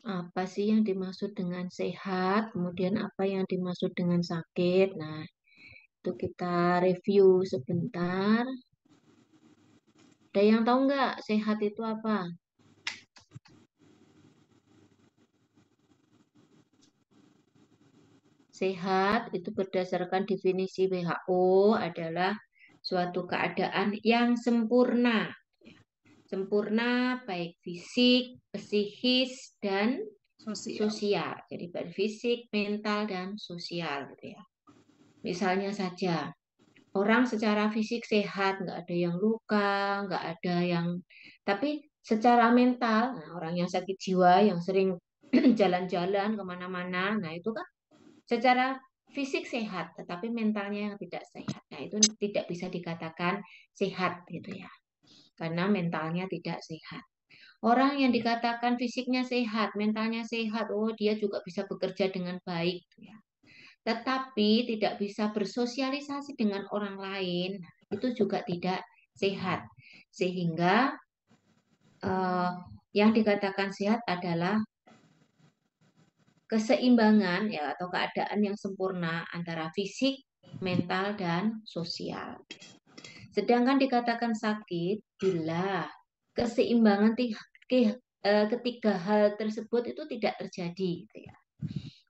Apa sih yang dimaksud dengan sehat, kemudian apa yang dimaksud dengan sakit. Nah, itu kita review sebentar. Ada yang tahu nggak sehat itu apa? Sehat itu berdasarkan definisi WHO adalah suatu keadaan yang sempurna. Sempurna baik fisik, psikis, dan Sosial. sosial. Jadi baik fisik, mental, dan sosial gitu ya. Misalnya saja, orang secara fisik sehat, nggak ada yang luka, nggak ada yang... Tapi secara mental, nah, orang yang sakit jiwa, yang sering jalan-jalan kemana-mana, nah itu kan secara fisik sehat, tetapi mentalnya yang tidak sehat. Nah itu tidak bisa dikatakan sehat gitu ya, karena mentalnya tidak sehat. Orang yang dikatakan fisiknya sehat, mentalnya sehat, oh dia juga bisa bekerja dengan baik gitu ya. Tetapi tidak bisa bersosialisasi dengan orang lain, nah, itu juga tidak sehat. Sehingga eh, yang dikatakan sehat adalah keseimbangan ya atau keadaan yang sempurna antara fisik, mental, dan sosial. Sedangkan dikatakan sakit bila keseimbangan ketiga hal tersebut itu tidak terjadi gitu ya.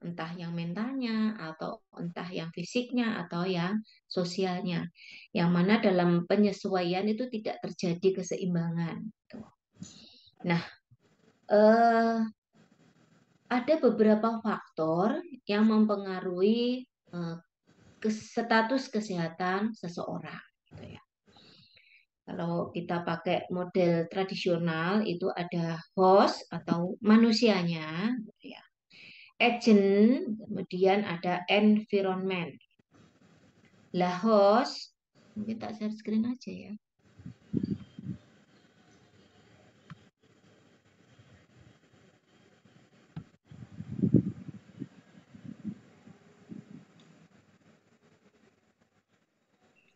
Entah yang mentalnya atau entah yang fisiknya atau yang sosialnya. Yang mana dalam penyesuaian itu tidak terjadi keseimbangan. Gitu. Nah, eh, ada beberapa faktor yang mempengaruhi eh, status kesehatan seseorang. Gitu ya. Kalau kita pakai model tradisional itu ada host atau manusianya, gitu ya. Agent, kemudian ada environment. Lah host, mungkin tak share screen aja ya.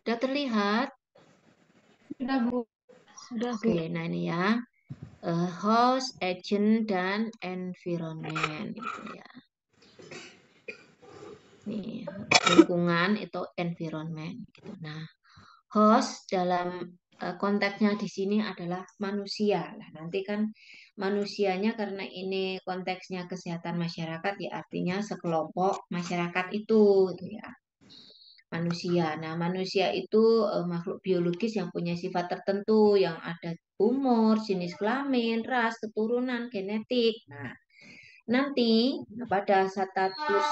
Sudah terlihat? Sudah, Bu. Sudah, Bu. Oke, nah ini ya. Host, agent, dan environment itu ya. Nih, lingkungan itu environment gitu. Nah, host dalam konteksnya di sini adalah manusia. Nah, nanti kan manusianya karena ini konteksnya kesehatan masyarakat ya artinya sekelompok masyarakat itu gitu ya. Manusia. Nah, manusia itu makhluk biologis yang punya sifat tertentu yang ada umur, jenis kelamin, ras, keturunan, genetik. Nah, nanti pada status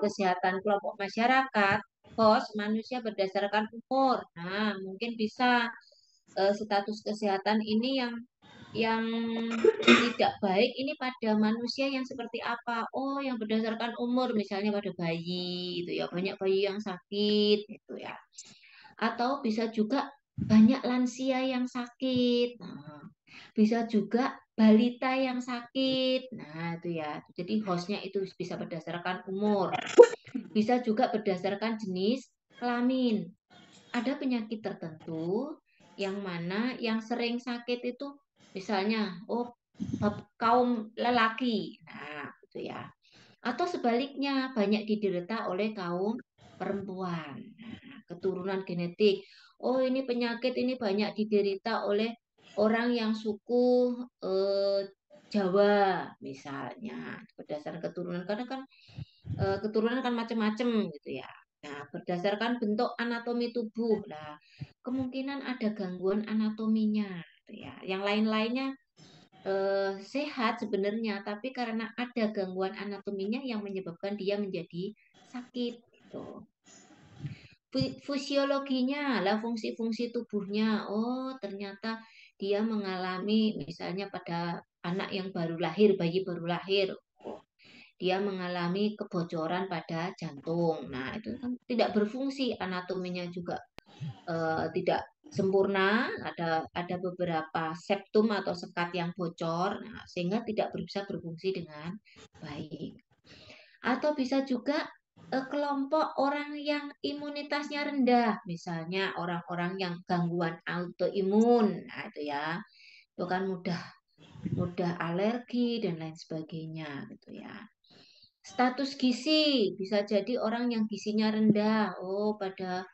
kesehatan kelompok masyarakat, host manusia berdasarkan umur. Nah, mungkin bisa status kesehatan ini yang tidak baik ini pada manusia yang seperti apa? Oh, yang berdasarkan umur, misalnya pada bayi, itu ya banyak bayi yang sakit, gitu ya. Atau bisa juga banyak lansia yang sakit. Nah, bisa juga balita yang sakit. Nah, itu ya. Jadi hostnya itu bisa berdasarkan umur. Bisa juga berdasarkan jenis kelamin. Ada penyakit tertentu yang mana yang sering sakit itu misalnya oh kaum lelaki. Nah, itu ya. Atau sebaliknya banyak diderita oleh kaum perempuan. Nah, keturunan genetik. Oh, ini penyakit ini banyak diderita oleh orang yang suku Jawa misalnya berdasarkan keturunan karena kan keturunan kan macam-macam gitu ya. Nah, berdasarkan bentuk anatomi tubuh lah, kemungkinan ada gangguan anatominya gitu ya. Yang lain-lainnya sehat sebenarnya, tapi karena ada gangguan anatominya yang menyebabkan dia menjadi sakit gitu. Fisiologinya lah fungsi-fungsi tubuhnya. Oh, ternyata dia mengalami misalnya pada anak yang baru lahir, bayi baru lahir. Oh, dia mengalami kebocoran pada jantung. Nah, itu kan tidak berfungsi, anatominya juga tidak sempurna, ada beberapa septum atau sekat yang bocor, nah, sehingga tidak bisa berfungsi dengan baik. Atau bisa juga kelompok orang yang imunitasnya rendah, misalnya orang-orang yang gangguan autoimun, nah itu ya, itu kan mudah mudah alergi dan lain sebagainya gitu ya. Status gizi bisa jadi orang yang gizinya rendah, pada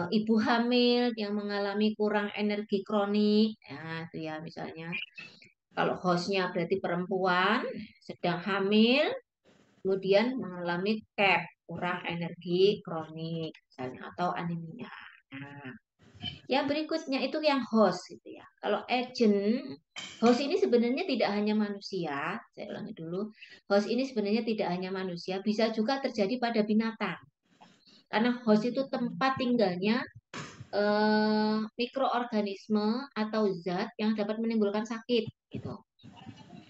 ibu hamil yang mengalami kurang energi kronik, ya itu ya misalnya. Kalau hostnya berarti perempuan sedang hamil, kemudian mengalami KEP, kurang energi kronik misalnya atau anemia. Nah, yang berikutnya itu yang host gitu ya. Kalau agent, host ini sebenarnya tidak hanya manusia, saya ulangi dulu. Host ini sebenarnya tidak hanya manusia, bisa juga terjadi pada binatang. Karena host itu tempat tinggalnya mikroorganisme atau zat yang dapat menimbulkan sakit gitu.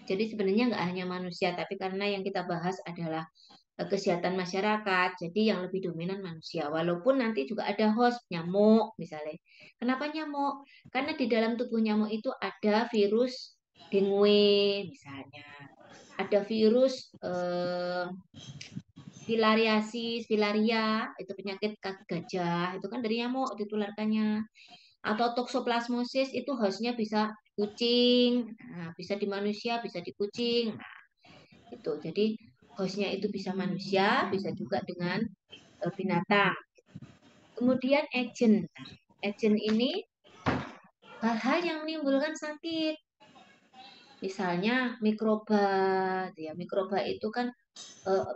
Jadi sebenarnya nggak hanya manusia, tapi karena yang kita bahas adalah kesehatan masyarakat. Jadi yang lebih dominan manusia. Walaupun nanti juga ada host nyamuk misalnya. Kenapa nyamuk? Karena di dalam tubuh nyamuk itu ada virus dengue misalnya. Ada virus filariasis, filaria, itu penyakit kaki gajah, itu kan dari nyamuk ditularkannya. Atau toksoplasmosis itu hostnya bisa kucing, nah, bisa di manusia, bisa di kucing. Nah, itu. Jadi hostnya itu bisa manusia, bisa juga dengan binatang. Kemudian agent. Nah, agent ini hal-hal yang menimbulkan sakit. Misalnya mikroba, ya mikroba itu kan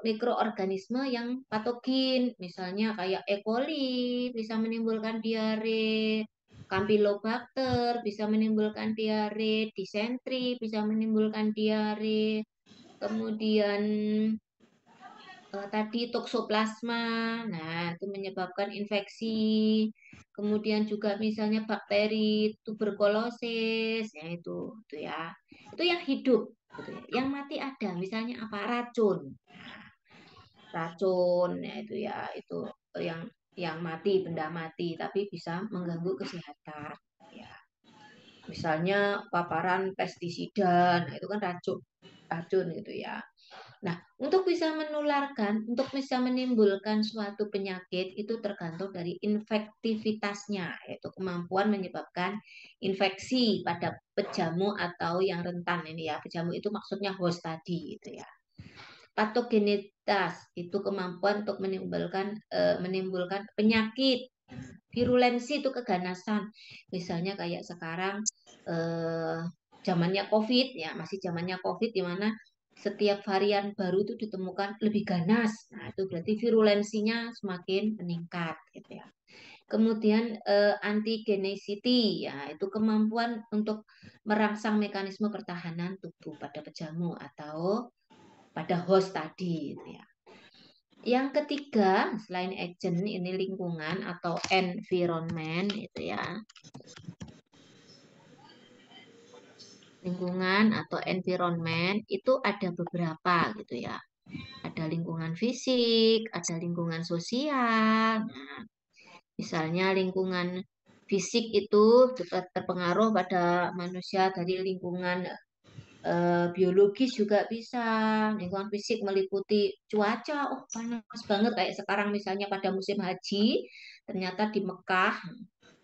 mikroorganisme yang patogen, misalnya kayak E. coli bisa menimbulkan diare, Campylobacter bisa menimbulkan diare, disentri bisa menimbulkan diare, kemudian tadi toksoplasma, nah itu menyebabkan infeksi. Kemudian juga misalnya bakteri tuberkulosis, ya itu ya. Itu yang hidup, gitu ya. Yang mati ada, misalnya apa? Racun. Nah, racun, ya itu yang mati, benda mati, tapi bisa mengganggu kesehatan. Ya, misalnya paparan pestisida, nah itu kan racun, racun gitu ya. Nah, untuk bisa menularkan, untuk bisa menimbulkan suatu penyakit itu tergantung dari infektivitasnya, yaitu kemampuan menyebabkan infeksi pada pejamu atau yang rentan ini ya. Pejamu itu maksudnya host tadi gitu ya. Patogenitas itu kemampuan untuk menimbulkan penyakit. Virulensi itu keganasan. Misalnya kayak sekarang eh, zamannya COVID ya, masih zamannya COVID di mana setiap varian baru itu ditemukan lebih ganas. Nah, itu berarti virulensinya semakin meningkat gitu ya. Kemudian antigenicity ya, itu kemampuan untuk merangsang mekanisme pertahanan tubuh pada pejamu atau pada host tadi gitu ya. Yang ketiga, selain agent ini lingkungan atau environment itu ya. Lingkungan atau environment itu ada beberapa gitu ya. Ada lingkungan fisik, ada lingkungan sosial. Nah, misalnya lingkungan fisik itu terpengaruh pada manusia dari lingkungan biologis juga bisa. Lingkungan fisik meliputi cuaca, panas banget kayak sekarang misalnya pada musim haji, ternyata di Mekah,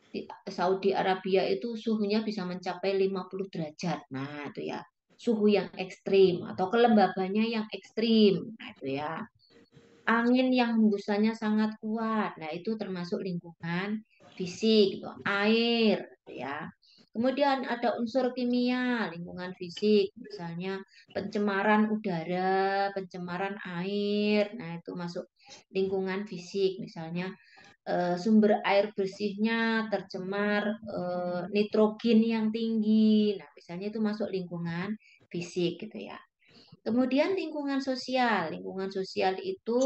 di Saudi Arabia itu suhunya bisa mencapai 50 derajat. Nah, itu ya, suhu yang ekstrim atau kelembabannya yang ekstrim. Nah, itu ya. Angin yang hembusannya sangat kuat. Nah, itu termasuk lingkungan fisik, gitu. Air, gitu ya. Kemudian ada unsur kimia, lingkungan fisik, misalnya pencemaran udara, pencemaran air. Nah, itu masuk lingkungan fisik, misalnya sumber air bersihnya tercemar nitrogen yang tinggi. Nah, misalnya itu masuk lingkungan fisik gitu ya. Kemudian lingkungan sosial itu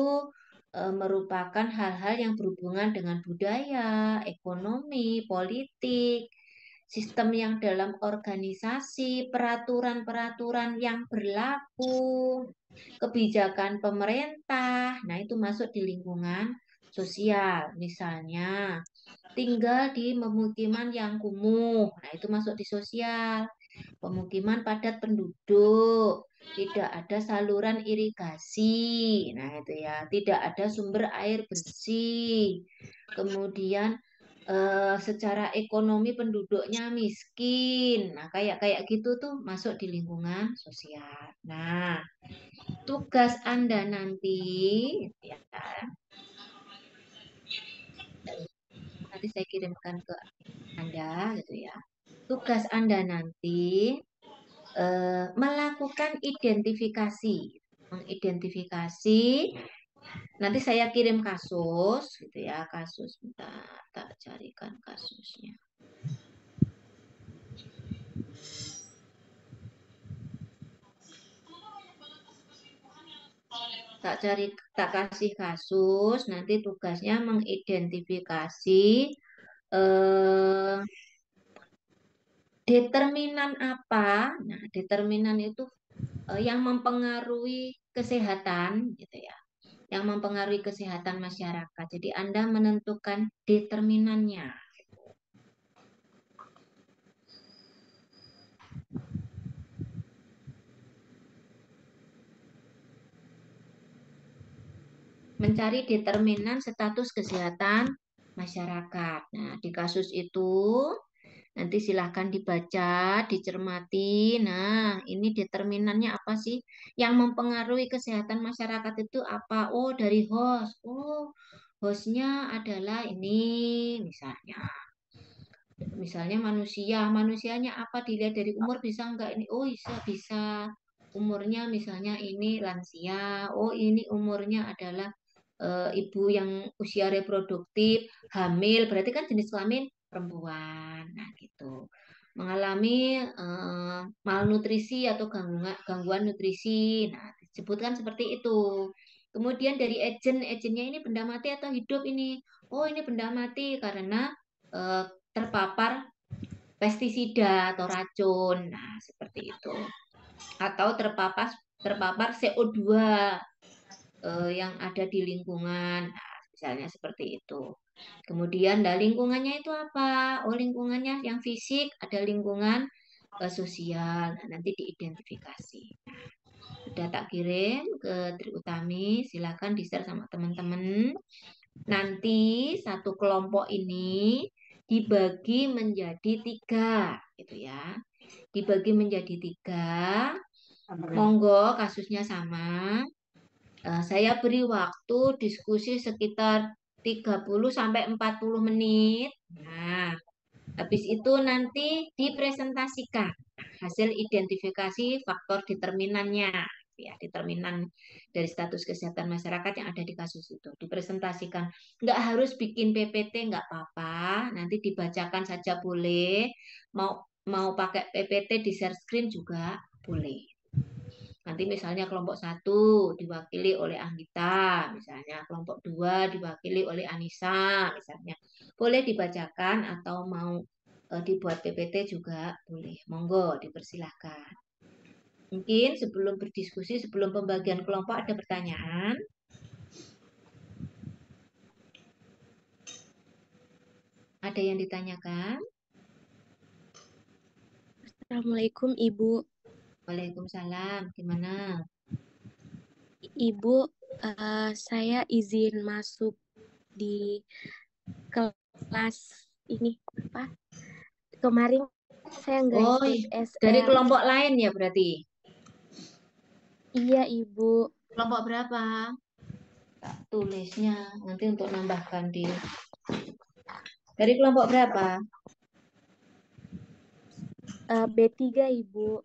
merupakan hal-hal yang berhubungan dengan budaya, ekonomi, politik, sistem yang dalam organisasi, peraturan-peraturan yang berlaku, kebijakan pemerintah. Nah, itu masuk di lingkungan sosial. Misalnya, tinggal di pemukiman yang kumuh. Nah, itu masuk di sosial. Pemukiman padat penduduk, tidak ada saluran irigasi. Nah, itu ya, tidak ada sumber air bersih. Kemudian secara ekonomi penduduknya miskin. Nah, kayak kayak gitu tuh masuk di lingkungan sosial. Nah, tugas Anda nanti ya, nanti saya kirimkan ke Anda gitu ya. Tugas Anda nanti melakukan identifikasi, mengidentifikasi. Nanti saya kirim kasus gitu ya, kasus. Bentar, tak carikan kasusnya. Tak kasih kasus, nanti tugasnya mengidentifikasi eh, determinan apa. Nah, determinan itu yang mempengaruhi kesehatan gitu ya, yang mempengaruhi kesehatan masyarakat. Jadi Anda menentukan determinannya. Mencari determinan status kesehatan masyarakat. Nah, di kasus itu nanti silahkan dibaca, dicermati. Nah, ini determinannya apa sih? Yang mempengaruhi kesehatan masyarakat itu apa? Oh, dari host. Oh, hostnya adalah ini misalnya. Misalnya manusia, manusianya apa dilihat dari umur bisa enggak ini? Oh, bisa, bisa. Umurnya misalnya ini lansia. Oh, ini umurnya adalah ibu yang usia reproduktif, hamil, berarti kan jenis kelamin perempuan. Nah, gitu. Mengalami malnutrisi atau gangguan nutrisi. Nah, disebutkan seperti itu. Kemudian dari agennya ini benda mati atau hidup ini. Oh, ini benda mati karena eh, terpapar pestisida atau racun. Nah, seperti itu. Atau terpapar terpapar CO2 yang ada di lingkungan. Nah, misalnya seperti itu. Kemudian, nah, lingkungannya itu apa? Oh, lingkungannya yang fisik, ada lingkungan sosial. Nah, nanti diidentifikasi. Sudah tak kirim ke Tri Utami, silakan di-share sama teman-teman. Nanti satu kelompok ini dibagi menjadi 3, gitu ya. Dibagi menjadi 3. Monggo kasusnya sama. Saya beri waktu diskusi sekitar 30 sampai 40 menit. Nah, habis itu nanti dipresentasikan hasil identifikasi faktor determinannya. Ya, determinan dari status kesehatan masyarakat yang ada di kasus itu. Dipresentasikan. Nggak harus bikin PPT, nggak apa-apa. Nanti dibacakan saja boleh. Mau mau pakai PPT di share screen juga boleh. Nanti misalnya kelompok 1 diwakili oleh Anggita, misalnya kelompok 2 diwakili oleh Anissa, misalnya. Boleh dibacakan atau mau dibuat PPT juga boleh. Monggo, dipersilahkan. Mungkin sebelum berdiskusi, sebelum pembagian kelompok ada pertanyaan? Ada yang ditanyakan? Assalamualaikum Ibu. Waalaikumsalam. Gimana? Ibu, saya izin masuk di kelas ini apa? Kemarin saya nggak Oh, ikut dari SL. kelompok lain ya berarti? Iya Ibu. Kelompok berapa? Tulisnya nanti untuk nambahkan di. Dari kelompok berapa? B3 Ibu.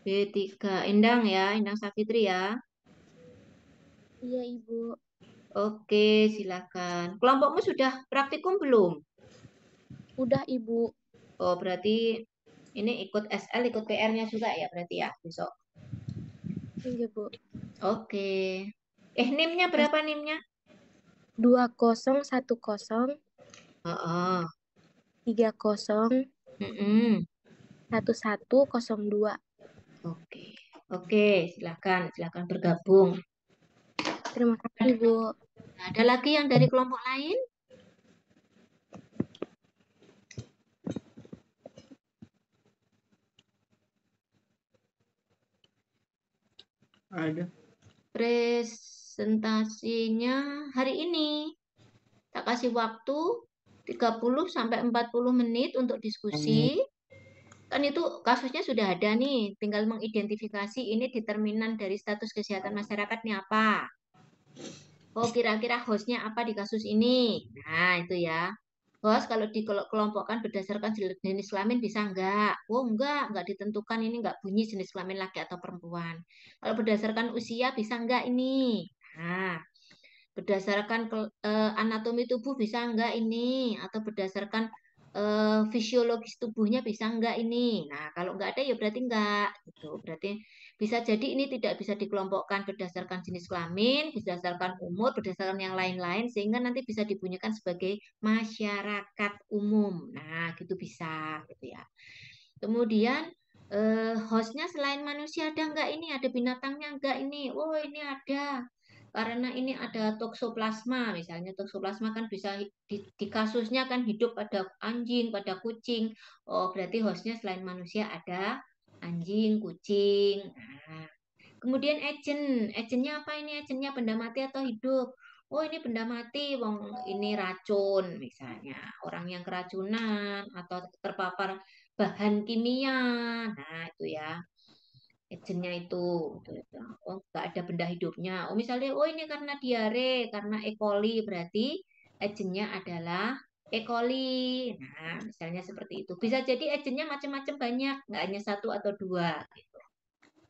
B3. Endang ya, Endang Safitri ya. Iya Ibu. Oke, silakan. Kelompokmu sudah praktikum belum? Udah Ibu. Oh, berarti ini ikut SL, ikut PR-nya juga ya berarti ya besok. Iya Bu. Oke. NIM-nya berapa NIM-nya? 2010 Oh, 30 mm-mm. 1102. Oke. Oke, silakan, silakan bergabung. Terima kasih Bu. Ada lagi yang dari kelompok lain? Ada. Presentasinya hari ini. Tak kasih waktu 30 sampai 40 menit untuk diskusi. Kan itu kasusnya sudah ada nih, tinggal mengidentifikasi ini determinan dari status kesehatan masyarakatnya apa. Oh, kira-kira hostnya apa di kasus ini? Nah, itu ya. Host kalau dikelompokkan berdasarkan jenis kelamin bisa enggak? Oh, enggak ditentukan ini enggak bunyi jenis kelamin laki atau perempuan. Kalau berdasarkan usia bisa enggak ini? Nah, berdasarkan anatomi tubuh bisa enggak ini? Atau berdasarkan fisiologis tubuhnya bisa enggak ini? Nah, kalau enggak ada ya berarti enggak gitu. Berarti bisa jadi ini tidak bisa dikelompokkan berdasarkan jenis kelamin, berdasarkan umur, berdasarkan yang lain-lain sehingga nanti bisa dibunyikan sebagai masyarakat umum. Nah, gitu bisa gitu ya. Kemudian hostnya selain manusia ada enggak ini? Ada binatangnya enggak ini? Oh, ini ada. Karena ini ada toksoplasma, misalnya toksoplasma kan bisa di kasusnya kan hidup pada anjing, pada kucing. Oh, berarti hostnya selain manusia ada anjing, kucing. Nah, kemudian agentnya apa ini? Agentnya benda mati atau hidup? Oh, ini benda mati, wong ini racun misalnya. Orang yang keracunan atau terpapar bahan kimia. Nah, itu ya agentnya itu gitu. Oh nggak ada benda hidupnya. Oh misalnya oh ini karena diare karena E. coli berarti agentnya adalah E. coli. Nah misalnya seperti itu. Bisa jadi agentnya macam-macam banyak nggak hanya satu atau dua.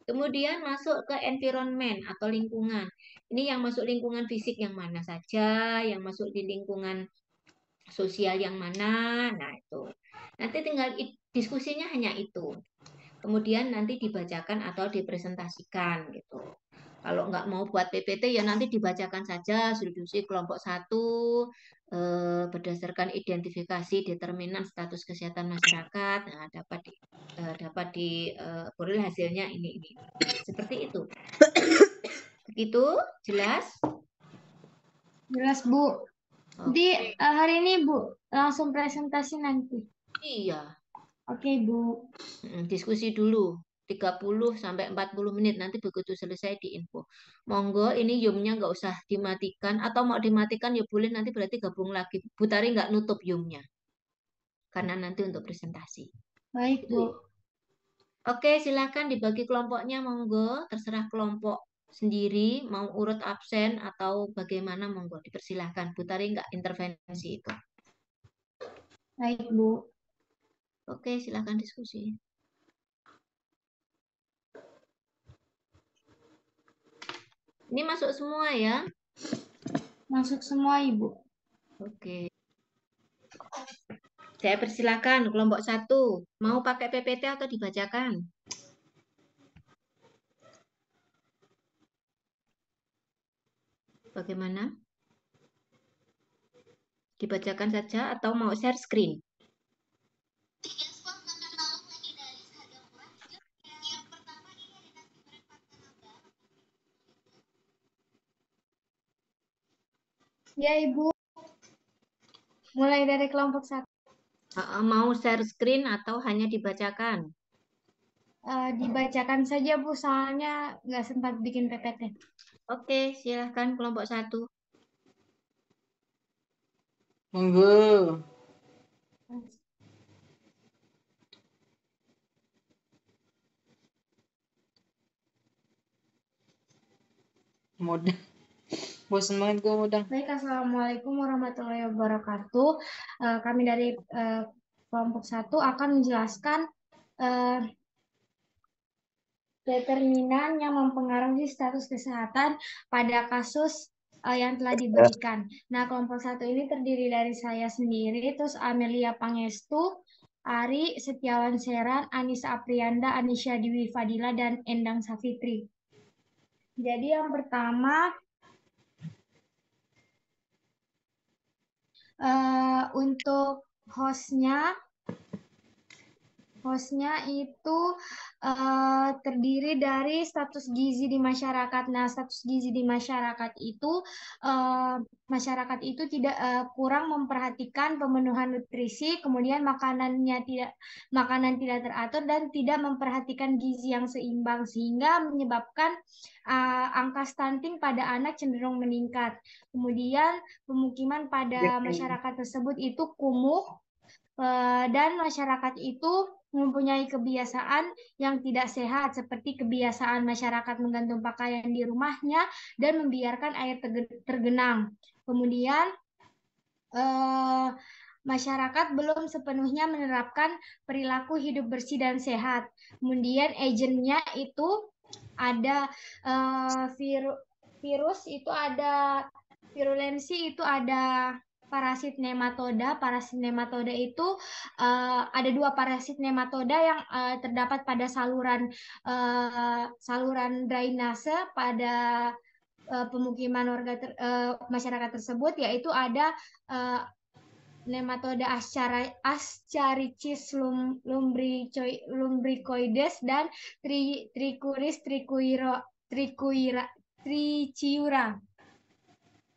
Kemudian masuk ke environment atau lingkungan. Ini yang masuk lingkungan fisik yang mana saja, yang masuk di lingkungan sosial yang mana. Nah itu. Nanti tinggal diskusinya hanya itu. Kemudian nanti dibacakan atau dipresentasikan gitu. Kalau nggak mau buat PPT ya nanti dibacakan saja diskusi kelompok 1 berdasarkan identifikasi determinan status kesehatan masyarakat. Nah, dapat diperoleh hasilnya ini. Seperti itu. Begitu jelas? Jelas, Bu. Jadi Oke. hari ini, Bu, langsung presentasi nanti. Iya. Oke, Bu. Diskusi dulu 30 sampai 40 menit nanti begitu selesai diinfo. Monggo ini Zoom-nya nggak usah dimatikan atau mau dimatikan ya boleh nanti berarti gabung lagi. Butari nggak nutup Zoom-nya karena nanti untuk presentasi. Baik, Bu. Oke, silakan dibagi kelompoknya monggo, terserah kelompok sendiri mau urut absen atau bagaimana monggo dipersilahkan. Butari nggak intervensi itu. Baik, Bu. Oke, silakan diskusi. Ini masuk semua ya? Masuk semua, Ibu. Oke. Saya persilakan kelompok 1. Mau pakai PPT atau dibacakan? Bagaimana? Dibacakan saja atau mau share screen? Ya, Ibu. Mulai dari kelompok 1. Mau share screen atau hanya dibacakan? Dibacakan saja, Bu, soalnya nggak sempat bikin PPT. Oke, silahkan kelompok 1. Monggo. Mudah. Bosan banget gue mudah. Baik, Assalamualaikum warahmatullahi wabarakatuh. Kami dari kelompok 1 akan menjelaskan determinan yang mempengaruhi status kesehatan pada kasus yang telah diberikan. Nah, kelompok 1 ini terdiri dari saya sendiri, terus Amelia Pangestu, Ari Setiawan Seran, Anissa Aprianda, Anisha Dewi Fadila, dan Endang Safitri. Jadi yang pertama, untuk hostnya hostnya itu terdiri dari status gizi di masyarakat. Nah, status gizi di masyarakat itu masyarakat itu tidak kurang memperhatikan pemenuhan nutrisi, kemudian makanan tidak teratur dan tidak memperhatikan gizi yang seimbang sehingga menyebabkan angka stunting pada anak cenderung meningkat. Kemudian pemukiman pada masyarakat tersebut itu kumuh dan masyarakat itu mempunyai kebiasaan yang tidak sehat seperti kebiasaan masyarakat menggantung pakaian di rumahnya dan membiarkan air tergenang. Kemudian masyarakat belum sepenuhnya menerapkan perilaku hidup bersih dan sehat. Kemudian agentnya itu ada virus itu ada virulensi itu ada parasit nematoda. Parasit nematoda itu ada 2 parasit nematoda yang terdapat pada saluran drainase pada pemukiman masyarakat tersebut, yaitu ada nematoda Ascharichis lumbricoides dan Trichuris trichiura.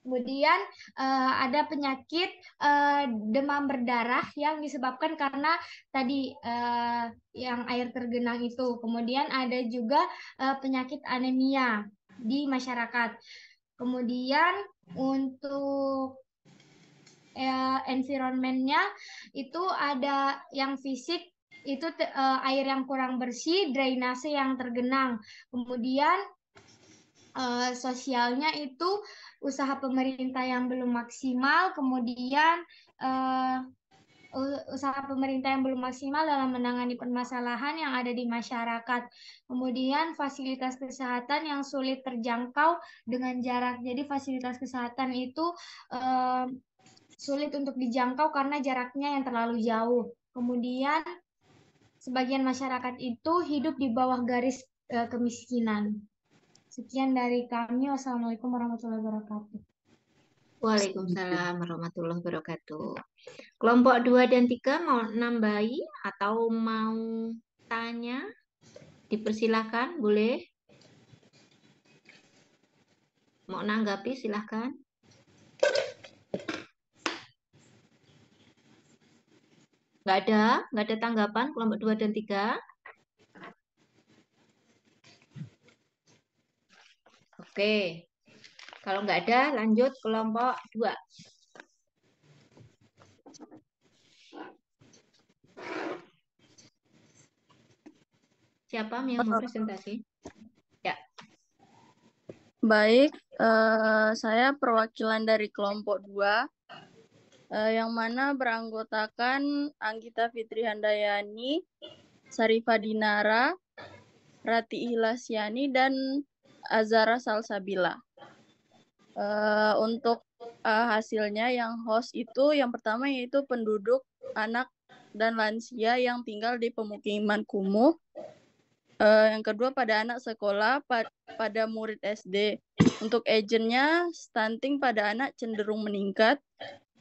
Kemudian ada penyakit demam berdarah yang disebabkan karena tadi yang air tergenang itu. Kemudian ada juga penyakit anemia di masyarakat. Kemudian untuk environment-nya itu ada yang fisik itu air yang kurang bersih, drainase yang tergenang. Kemudian sosialnya itu usaha pemerintah yang belum maksimal, kemudian usaha pemerintah yang belum maksimal dalam menangani permasalahan yang ada di masyarakat. Kemudian fasilitas kesehatan yang sulit terjangkau dengan jarak. Jadi fasilitas kesehatan itu sulit untuk dijangkau karena jaraknya yang terlalu jauh. Kemudian sebagian masyarakat itu hidup di bawah garis kemiskinan. Sekian dari kami. Wassalamualaikum warahmatullahi wabarakatuh. Waalaikumsalam warahmatullahi wabarakatuh. Kelompok 2 dan 3 mau nambahi atau mau tanya? Dipersilakan, boleh. Mau nanggapi, silahkan. Nggak ada tanggapan kelompok 2 dan 3? Oke. Kalau nggak ada, lanjut kelompok 2. Siapa yang mau presentasi? Ya. Baik, saya perwakilan dari kelompok 2, yang mana beranggotakan Anggita Fitri Handayani, Sarifah Dinara, Rati Ihlasiani, dan Azara Salsabila. Untuk hasilnya yang host itu yang pertama yaitu penduduk, anak, dan lansia yang tinggal di pemukiman kumuh. Yang kedua pada anak sekolah, pada murid SD. Untuk agentnya, stunting pada anak cenderung meningkat.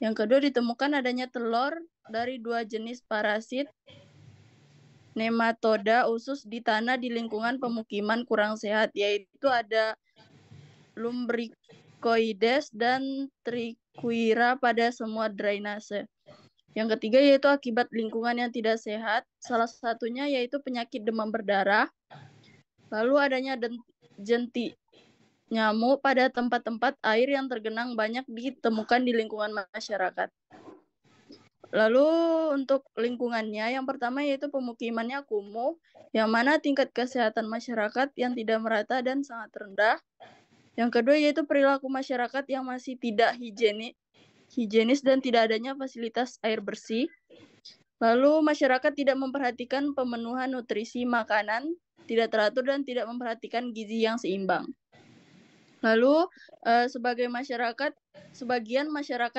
Yang kedua ditemukan adanya telur dari 2 jenis parasit nematoda usus di tanah di lingkungan pemukiman kurang sehat, yaitu ada lumbricoides dan trichiura pada semua drainase. Yang ketiga yaitu akibat lingkungan yang tidak sehat, salah satunya yaitu penyakit demam berdarah. Lalu adanya jentik nyamuk pada tempat-tempat air yang tergenang banyak ditemukan di lingkungan masyarakat. Lalu untuk lingkungannya, yang pertama yaitu pemukimannya kumuh, yang mana tingkat kesehatan masyarakat yang tidak merata dan sangat rendah. Yang kedua yaitu perilaku masyarakat yang masih tidak higienis dan tidak adanya fasilitas air bersih. Lalu masyarakat tidak memperhatikan pemenuhan nutrisi makanan, tidak teratur dan tidak memperhatikan gizi yang seimbang. Lalu sebagian masyarakat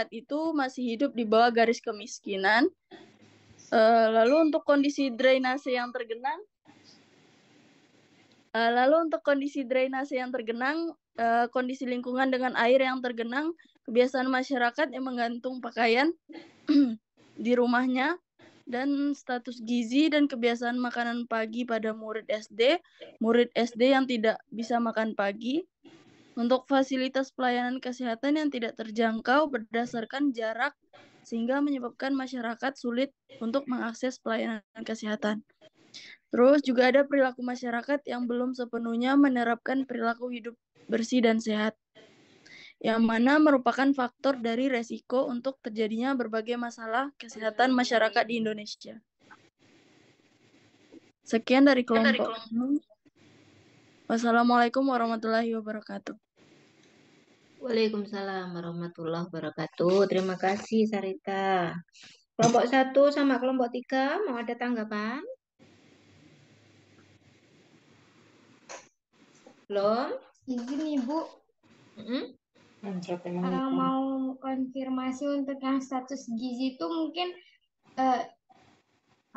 itu masih hidup di bawah garis kemiskinan. Lalu untuk kondisi drainase yang tergenang, kondisi lingkungan dengan air yang tergenang, kebiasaan masyarakat yang menggantung pakaian di rumahnya dan status gizi dan kebiasaan makanan pagi pada murid SD yang tidak bisa makan pagi, untuk fasilitas pelayanan kesehatan yang tidak terjangkau berdasarkan jarak sehingga menyebabkan masyarakat sulit untuk mengakses pelayanan kesehatan. Terus juga ada perilaku masyarakat yang belum sepenuhnya menerapkan perilaku hidup bersih dan sehat, yang mana merupakan faktor dari resiko untuk terjadinya berbagai masalah kesehatan masyarakat di Indonesia. Sekian dari kelompok. Wassalamualaikum warahmatullahi wabarakatuh. Waalaikumsalam warahmatullahi wabarakatuh. Terima kasih Sarita. Kelompok 1 sama kelompok 3 mau ada tanggapan? Belum? Izin Ibu, Muncrat emang mau konfirmasi untuk yang status gizi itu mungkin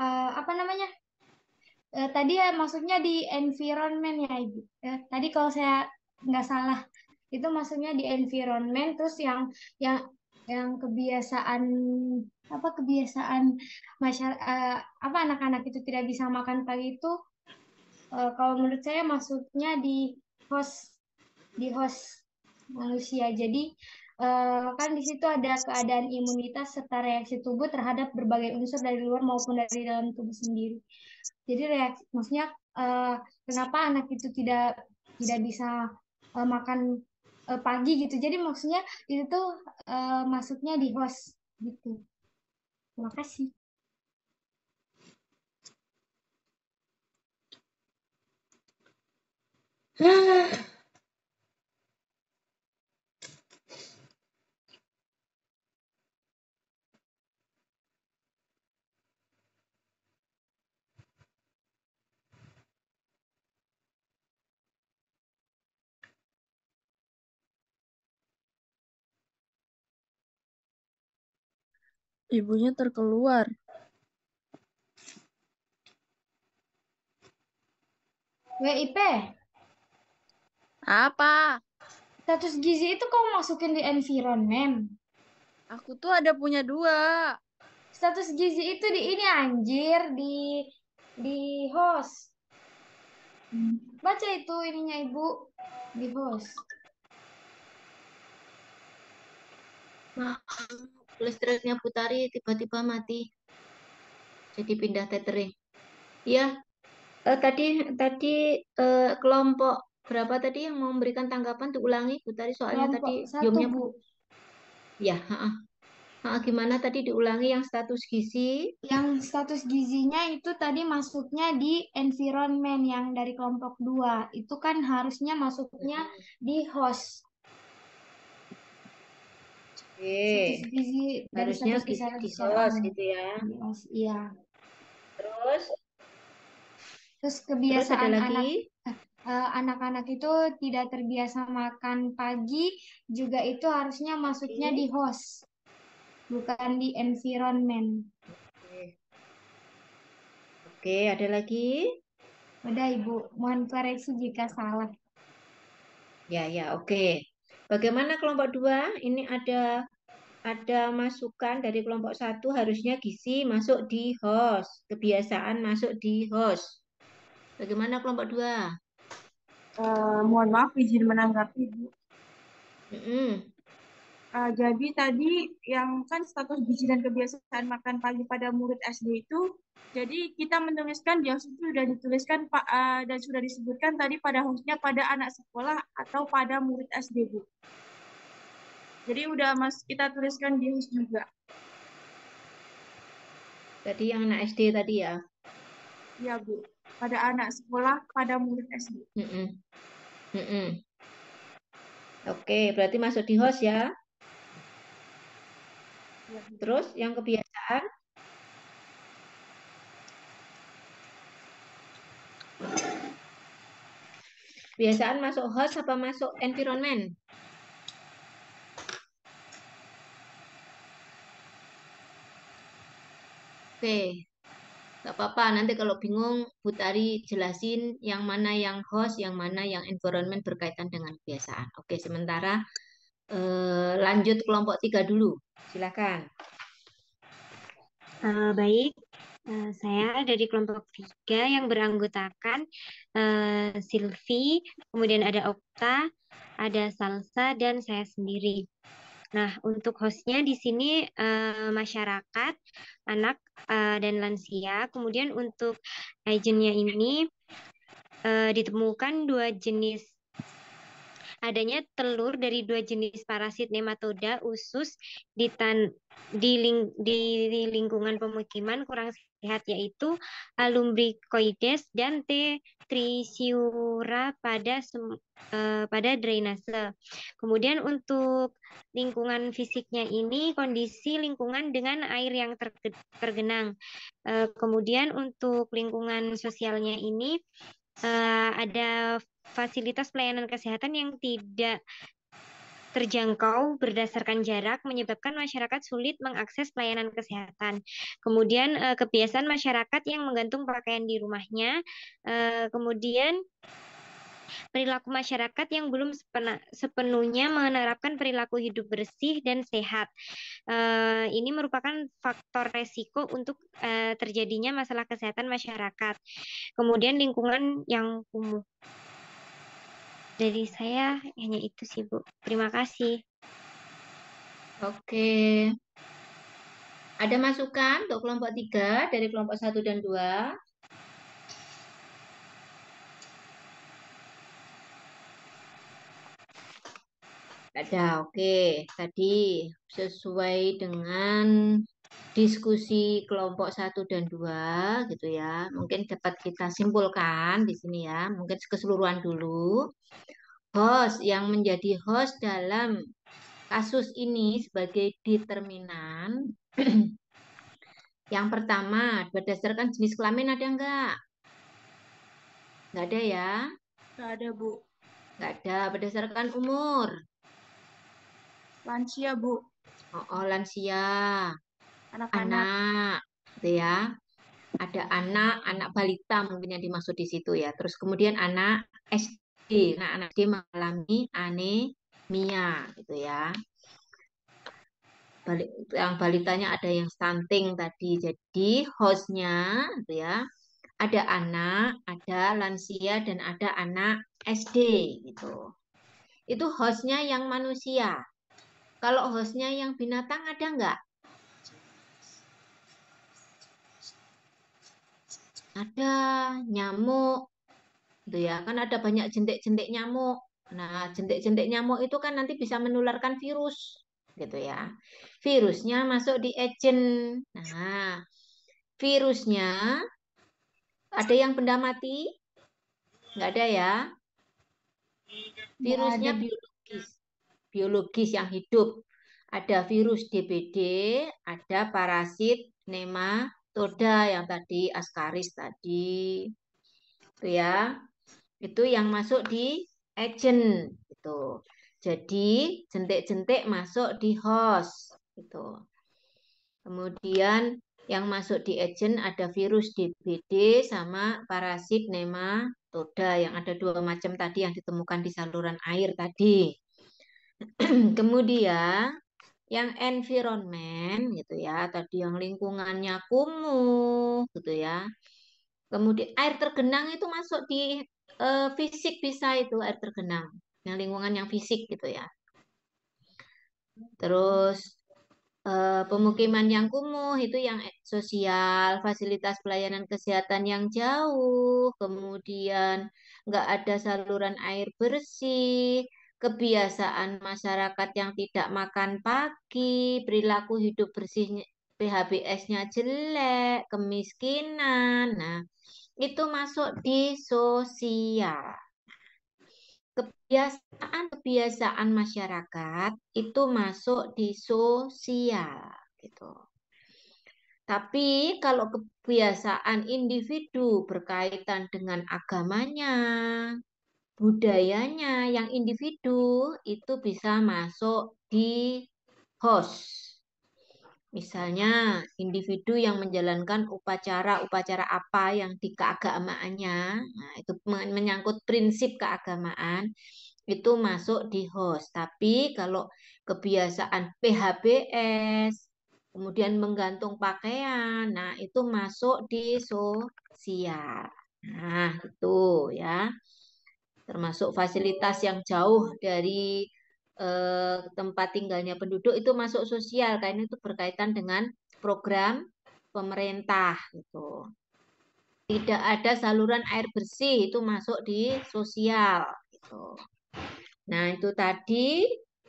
apa namanya? Tadi ya maksudnya di environment ya Ibu. Tadi kalau saya nggak salah itu maksudnya di environment, terus yang kebiasaan masyarakat apa anak-anak itu tidak bisa makan pagi itu kalau menurut saya maksudnya di host manusia. Jadi kan di situ ada keadaan imunitas serta reaksi tubuh terhadap berbagai unsur dari luar maupun dari dalam tubuh sendiri. Jadi maksudnya kenapa anak itu tidak bisa makan pagi gitu. Jadi maksudnya itu tuh masuknya di host gitu. Terima kasih. Ibunya terkeluar. WIP, Apa? status gizi itu kamu masukin di environment. Aku tuh ada punya 2. Status gizi itu di ini anjir, di host. Baca itu ininya Ibu, di host. Listriknya Putari tiba-tiba mati. Jadi pindah tethering. Iya. Tadi kelompok berapa tadi yang mau memberikan tanggapan diulangi Putari soalnya Kelompok tadi 1 jomnya Bu. Ya, gimana tadi diulangi yang status gizi? Yang status gizinya itu tadi masuknya di environment yang dari kelompok 2. Itu kan harusnya masuknya di host. Status Oke. gizi dari Harusnya status gizi kesehatan di secara host umum. gitu ya. Di host, iya. Terus Terus ada kebiasaan lagi? anak-anak itu tidak terbiasa makan pagi juga itu harusnya masuknya di host, bukan di environment. Oke, ada lagi? Udah Ibu, mohon koreksi jika salah. Ya, oke. Bagaimana kelompok 2? Ini ada masukan dari kelompok 1 harusnya gizi masuk di host, kebiasaan masuk di host. Bagaimana kelompok 2? Mohon maaf izin menanggapi Bu. Jadi tadi yang kan status gizi dan kebiasaan makan pagi pada murid SD itu, jadi kita menuliskan di host itu sudah dituliskan dan sudah disebutkan tadi pada hostnya pada anak sekolah atau pada murid SD Bu. Jadi udah kita tuliskan di host juga. Tadi yang anak SD tadi ya? Iya Bu, pada anak sekolah pada murid SD. Oke, berarti masuk di host ya? Ya, Terus yang kebiasaan? Kebiasaan masuk host apa masuk environment? Oke, nggak apa-apa. Nanti kalau bingung, Bu Tari jelasin yang mana yang host, yang mana yang environment berkaitan dengan kebiasaan. Oke, sementara lanjut kelompok 3 dulu. Silakan. Baik. Saya dari kelompok 3 yang beranggotakan Silvi, kemudian ada Okta, ada Salsa, dan saya sendiri. Nah, untuk hostnya di sini masyarakat, anak, dan lansia. Kemudian untuk agentnya ini ditemukan adanya telur dari 2 jenis parasit nematoda usus di lingkungan pemukiman kurang sehat, yaitu Lumbricoides dan T. trisiura pada drainase. Kemudian untuk lingkungan fisiknya ini kondisi lingkungan dengan air yang tergenang. Kemudian untuk lingkungan sosialnya ini ada fasilitas pelayanan kesehatan yang tidak terjangkau berdasarkan jarak menyebabkan masyarakat sulit mengakses pelayanan kesehatan. Kemudian kebiasaan masyarakat yang menggantung pakaian di rumahnya. Kemudian perilaku masyarakat yang belum sepenuhnya menerapkan perilaku hidup bersih dan sehat. Ini merupakan faktor resiko untuk terjadinya masalah kesehatan masyarakat. Kemudian lingkungan yang kumuh. Dari saya hanya itu sih, Bu. Terima kasih. Oke. Ada masukan untuk kelompok 3 dari kelompok 1 dan 2? Ada, oke. Tadi sesuai dengan diskusi kelompok 1 dan 2 gitu ya. Mungkin dapat kita simpulkan di sini ya. Mungkin keseluruhan dulu. Host yang menjadi host dalam kasus ini sebagai determinan. Yang pertama, berdasarkan jenis kelamin ada enggak? Enggak ada ya? Nggak ada, Bu. Enggak ada. Berdasarkan umur? Lansia, Bu. Oh, lansia. Anak-anak. Anak, gitu ya. Ada anak balita mungkin yang dimaksud di situ ya. Terus kemudian anak SD. Nah, anak SD mengalami anemia gitu ya. Yang balitanya ada yang stunting tadi. Jadi hostnya gitu ya. Ada anak, ada lansia, dan ada anak SD gitu. Itu hostnya yang manusia. Kalau hostnya yang binatang ada nggak? Ada nyamuk, gitu ya. Kan ada banyak jentik-jentik nyamuk. Nah, jentik-jentik nyamuk itu kan nanti bisa menularkan virus, gitu ya. Virusnya masuk di agent. Nah, virusnya ada yang benda mati? Nggak ada ya. Virusnya biologis yang hidup. Ada virus DBD, ada parasit nematoda yang tadi Ascaris tadi. Itu ya. Itu yang masuk di agent gitu. Jadi jentik-jentik masuk di host gitu. Kemudian yang masuk di agent ada virus DBD sama parasit nematoda yang ada 2 macam tadi yang ditemukan di saluran air tadi. Kemudian yang environment gitu ya, tadi yang lingkungannya kumuh gitu ya. Kemudian air tergenang itu masuk di fisik bisa itu air tergenang, yang lingkungan yang fisik gitu ya. Terus pemukiman yang kumuh itu yang sosial, fasilitas pelayanan kesehatan yang jauh, kemudian nggak ada saluran air bersih, kebiasaan masyarakat yang tidak makan pagi, perilaku hidup bersihnya PHBS-nya jelek, kemiskinan. Nah, itu masuk di sosial. Kebiasaan masyarakat itu masuk di sosial gitu. Tapi kalau kebiasaan individu berkaitan dengan agamanya, budayanya, yang individu itu bisa masuk di host. Misalnya individu yang menjalankan upacara-upacara apa yang di keagamaannya, nah itu menyangkut prinsip keagamaan, itu masuk di host. Tapi kalau kebiasaan PHBS, kemudian menggantung pakaian. Nah, itu masuk di sosial. Nah, itu ya. Termasuk fasilitas yang jauh dari tempat tinggalnya penduduk itu masuk sosial, karena itu berkaitan dengan program pemerintah gitu. Tidak ada saluran air bersih itu masuk di sosial gitu. Nah, itu tadi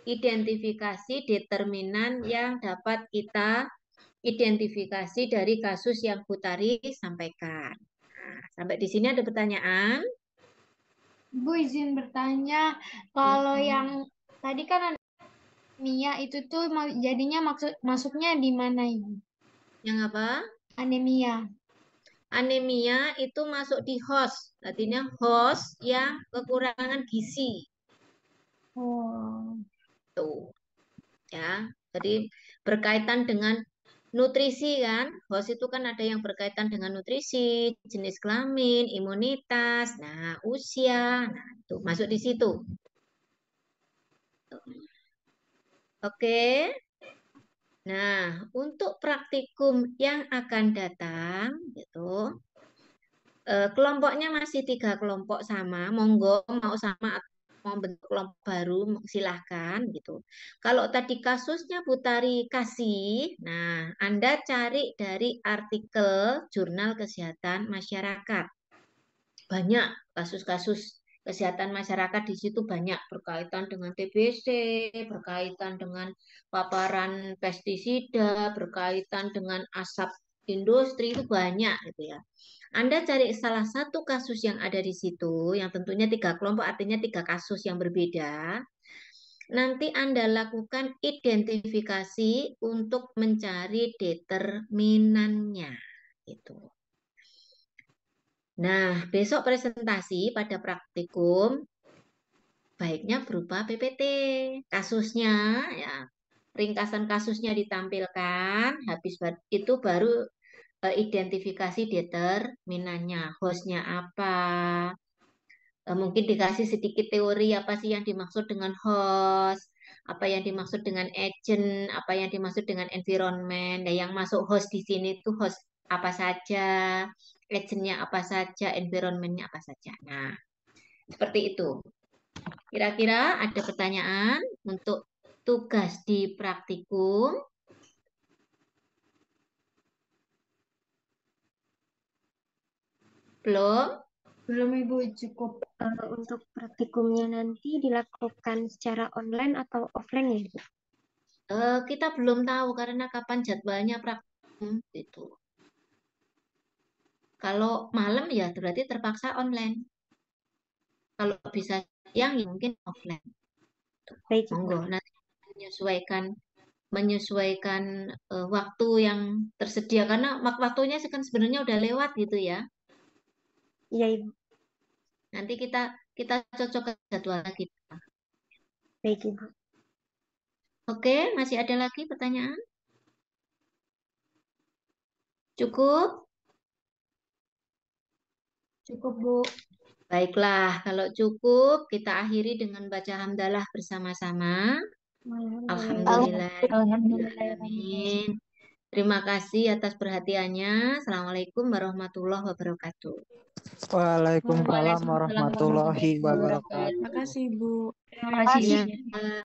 identifikasi determinan yang dapat kita identifikasi dari kasus yang Bu Tari sampaikan. Nah, sampai di sini ada pertanyaan? Bu izin bertanya, kalau yang tadi kan anemia itu tuh jadinya masuknya di mana Ibu? Yang apa? Anemia. Anemia itu masuk di host, artinya host yang kekurangan gizi. Oh. Tuh. Ya, jadi berkaitan dengan nutrisi kan, host itu kan ada yang berkaitan dengan nutrisi, jenis kelamin, imunitas, nah usia, nah itu masuk di situ. Oke. Nah, untuk praktikum yang akan datang, gitu, kelompoknya masih 3 kelompok sama, monggo mau sama atau mau bentuk kelompok baru silahkan gitu. Kalau tadi kasusnya Bu Tari kasih, nah Anda cari dari artikel Jurnal Kesehatan Masyarakat. Banyak kasus-kasus kesehatan masyarakat di situ banyak berkaitan dengan TBC, berkaitan dengan paparan pestisida, berkaitan dengan asap industri itu banyak gitu ya. Anda cari salah satu kasus yang ada di situ, yang tentunya 3 kelompok artinya 3 kasus yang berbeda. Nanti Anda lakukan identifikasi untuk mencari determinannya. Gitu. Nah, besok presentasi pada praktikum baiknya berupa PPT kasusnya ya. Ringkasan kasusnya ditampilkan, habis itu baru identifikasi determinannya, hostnya apa, mungkin dikasih sedikit teori apa sih yang dimaksud dengan host, apa yang dimaksud dengan agent, apa yang dimaksud dengan environment. Nah, yang masuk host di sini itu host apa saja, agentnya apa saja, environmentnya apa saja. Nah, seperti itu. Kira-kira ada pertanyaan untuk tugas di praktikum? Belum? Belum Ibu, cukup. Untuk praktikumnya nanti dilakukan secara online atau offline ya, Bu? Kita belum tahu karena kapan jadwalnya praktikum itu. Kalau malam ya berarti terpaksa online. Kalau bisa siang ya mungkin offline. Baik, Ibu. Monggo nanti menyesuaikan waktu yang tersedia karena waktunya kan sebenarnya udah lewat gitu ya. Iya, Ibu. Nanti kita cocokkan jadwal lagi. Baik, Ibu. Oke, masih ada lagi pertanyaan? Cukup? Cukup, Bu. Baiklah, kalau cukup kita akhiri dengan baca hamdalah bersama-sama. Alhamdulillahirrahmanirrahim. Terima kasih atas perhatiannya. Assalamualaikum warahmatullahi wabarakatuh. Waalaikumsalam warahmatullahi wabarakatuh. Terima kasih, Bu. Terima kasih. Ya.